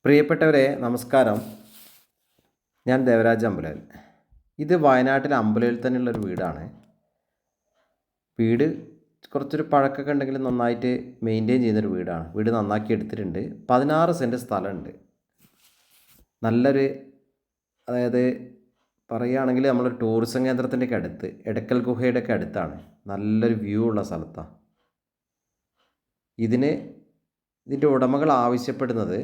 പ്രിയപ്പെട്ടവരെ നമസ്കാരം. ഞാൻ ദേവരാജ് അമ്പലവയൽ. ഇത് വയനാട്ടിലെ അമ്പലവയൽ തന്നെയുള്ളൊരു വീടാണ്. വീട് കുറച്ചൊരു പഴക്കമൊക്കെ ഉണ്ടെങ്കിലും നന്നായിട്ട് മെയിൻറ്റെയിൻ ചെയ്യുന്നൊരു വീടാണ്. വീട് നന്നാക്കി എടുത്തിട്ടുണ്ട്. 16 സെൻറ്റ് സ്ഥലമുണ്ട്. നല്ലൊരു, അതായത് പറയുകയാണെങ്കിൽ നമ്മളൊരു ടൂറിസം കേന്ദ്രത്തിൻ്റെയൊക്കെ അടുത്ത്, എടക്കൽ ഗുഹയുടെയൊക്കെ അടുത്താണ്. നല്ലൊരു വ്യൂ ഉള്ള സ്ഥലത്താണ്. ഇതിൻ്റെ ഉടമകൾ ആവശ്യപ്പെടുന്നത്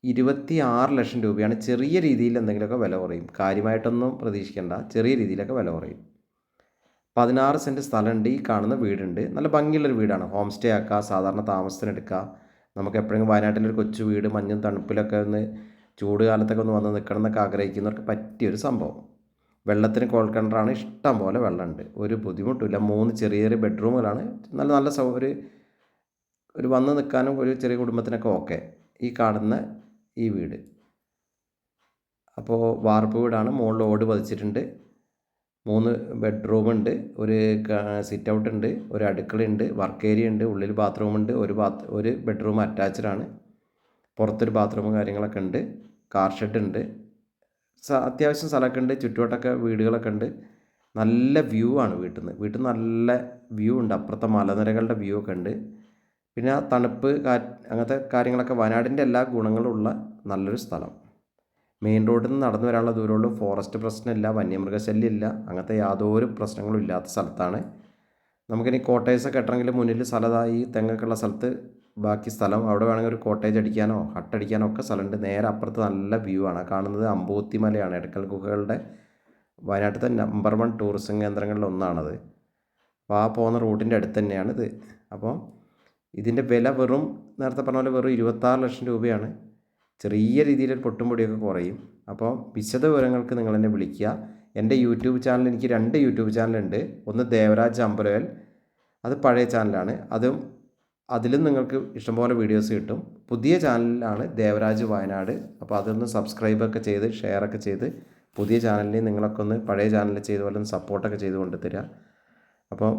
26 ലക്ഷം രൂപയാണ്. ചെറിയ രീതിയിൽ എന്തെങ്കിലുമൊക്കെ വില കുറയും. കാര്യമായിട്ടൊന്നും പ്രതീക്ഷിക്കേണ്ട, ചെറിയ രീതിയിലൊക്കെ വില കുറയും. 16 സെൻറ്റ് സ്ഥലമുണ്ട്. ഈ കാണുന്ന വീടുണ്ട്. നല്ല ഭംഗിയുള്ളൊരു വീടാണ്. ഹോം സ്റ്റേ ആക്കുക, സാധാരണ താമസത്തിനെടുക്കുക. നമുക്ക് എപ്പോഴെങ്കിലും വയനാട്ടിലൊരു കൊച്ചു വീട് മഞ്ഞും തണുപ്പിലൊക്കെ ഒന്ന് ചൂട് കാലത്തൊക്കെ ഒന്ന് വന്ന് നിൽക്കണം എന്നൊക്കെ ആഗ്രഹിക്കുന്നവർക്ക് പറ്റിയൊരു സംഭവം. വെള്ളത്തിന് കോൾക്കിണറാണ്, ഇഷ്ടം പോലെ വെള്ളമുണ്ട്, ഒരു ബുദ്ധിമുട്ടില്ല. 3 ചെറിയ ചെറിയ ബെഡ്റൂമുകളാണ്. നല്ല നല്ല ഒരു വന്ന് നിൽക്കാനും ഒരു ചെറിയ കുടുംബത്തിനൊക്കെ ഓക്കെ. ഈ കാണുന്ന ഈ വീട് അപ്പോൾ വാർപ്പ് വീടാണ്. മുകളിൽ ഓട് പതിച്ചിട്ടുണ്ട്. 3 ബെഡ്റൂമുണ്ട്, ഒരു സിറ്റ് ഔട്ട് ഉണ്ട്, ഒരു അടുക്കളയുണ്ട്, വർക്ക് ഏരിയ ഉണ്ട്, ഉള്ളിൽ ബാത്റൂമുണ്ട്, ഒരു ബെഡ്റൂം അറ്റാച്ച്ഡാണ്, പുറത്തൊരു ബാത്റൂമും കാര്യങ്ങളൊക്കെ ഉണ്ട്, കാർ ഷെഡ് ഉണ്ട്, അത്യാവശ്യം സ്ഥലമൊക്കെ ഉണ്ട്, ചുറ്റുവട്ടമൊക്കെ വീടുകളൊക്കെ ഉണ്ട്. നല്ല വ്യൂ ആണ് വീട്ടിൽ നല്ല വ്യൂ ഉണ്ട്. അപ്പുറത്തെ മലനിരകളുടെ വ്യൂ ഒക്കെ ഉണ്ട്. പിന്നെ ആ തണുപ്പ്, അങ്ങനത്തെ കാര്യങ്ങളൊക്കെ, വയനാടിൻ്റെ എല്ലാ ഗുണങ്ങളുള്ള നല്ലൊരു സ്ഥലം. മെയിൻ റോഡിൽ നിന്ന് നടന്നു വരാനുള്ള ദൂരമുള്ളൂ. ഫോറസ്റ്റ് പ്രശ്നമില്ല, വന്യമൃഗശല്യം ഇല്ല, അങ്ങനത്തെ യാതൊരു പ്രശ്നങ്ങളും ഇല്ലാത്ത സ്ഥലത്താണ്. നമുക്കിനി കോട്ടേജൊക്കെ കെട്ടണമെങ്കിൽ മുന്നിൽ സ്ഥലമായി തെങ്ങൊക്കെ ഉള്ള സ്ഥലത്ത് ബാക്കി സ്ഥലം, അവിടെ വേണമെങ്കിൽ ഒരു കോട്ടേജ് അടിക്കാനോ ഹട്ടടിക്കാനോ ഒക്കെ സ്ഥലമുണ്ട്. നേരെ അപ്പുറത്ത് നല്ല വ്യൂ ആണ്. കാണുന്നത് അമ്പൂത്തി മലയാണ്. എടക്കൽ ഗുഹകളുടെ വയനാട്ടിലത്തെ നമ്പർ 1 ടൂറിസം കേന്ദ്രങ്ങളിൽ ഒന്നാണത്. അപ്പോൾ ആ പോകുന്ന റൂട്ടിൻ്റെ അടുത്ത് തന്നെയാണിത്. അപ്പോൾ ഇതിൻ്റെ വില നേരത്തെ പറഞ്ഞ പോലെ വെറും 26 ലക്ഷം രൂപയാണ്. ചെറിയ രീതിയിലൊരു പൊട്ടും പൊടിയൊക്കെ കുറയും. അപ്പോൾ വിശദ വിവരങ്ങൾക്ക് നിങ്ങൾ എന്നെ വിളിക്കുക. എൻ്റെ യൂട്യൂബ് ചാനൽ, എനിക്ക് 2 യൂട്യൂബ് ചാനലുണ്ട്. ഒന്ന് ദേവരാജ് അമ്പലവയൽ, അത് പഴയ ചാനലാണ്. അതിലും നിങ്ങൾക്ക് ഇഷ്ടംപോലെ വീഡിയോസ് കിട്ടും. പുതിയ ചാനലിലാണ് ദേവരാജ് വയനാട്. അപ്പോൾ അതൊന്ന് സബ്സ്ക്രൈബൊക്കെ ചെയ്ത് ഷെയറൊക്കെ ചെയ്ത് പുതിയ ചാനലിനെ നിങ്ങളൊക്കെ ഒന്ന് പഴയ ചാനലിൽ ചെയ്ത പോലെ ഒന്ന് സപ്പോർട്ടൊക്കെ ചെയ്ത് കൊണ്ടുതരിക. അപ്പോൾ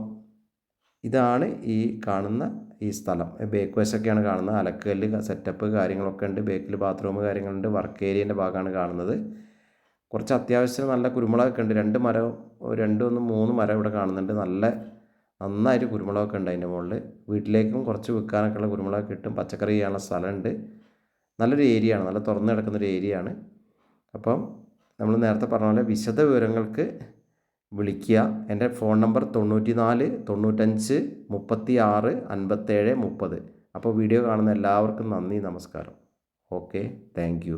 ഇതാണ് ഈ കാണുന്ന ഈ സ്ഥലം. ബേക്ക് വശമൊക്കെയാണ് കാണുന്നത്. അലക്കല്ല് സെറ്റപ്പ് കാര്യങ്ങളൊക്കെ ഉണ്ട്. ബേക്കിൽ ബാത്റൂം കാര്യങ്ങളുണ്ട്. വർക്ക് ഏരിയൻ്റെ ഭാഗമാണ് കാണുന്നത്. കുറച്ച് അത്യാവശ്യം നല്ല കുരുമുളകൊക്കെ ഉണ്ട്. 2 മരം, 3 മരം ഇവിടെ കാണുന്നുണ്ട്. നന്നായിട്ട് കുരുമുളകൊക്കെ ഉണ്ട് അതിൻ്റെ മുകളിൽ. വീട്ടിലേക്കും കുറച്ച് വിൽക്കാനൊക്കെയുള്ള കുരുമുളക് കിട്ടും. പച്ചക്കറി ചെയ്യാനുള്ള സ്ഥലമുണ്ട്. നല്ലൊരു ഏരിയ ആണ്, നല്ല തുറന്നു കിടക്കുന്നൊരു ഏരിയ ആണ്. അപ്പം നമ്മൾ നേരത്തെ പറഞ്ഞ പോലെ വിശദ വിവരങ്ങൾക്ക് വിളിക്കുക. എൻ്റെ ഫോൺ നമ്പർ 94 95 36 57 30. അപ്പോൾ വീഡിയോ കാണുന്ന എല്ലാവർക്കും നന്ദി, നമസ്കാരം. Okay, thank you.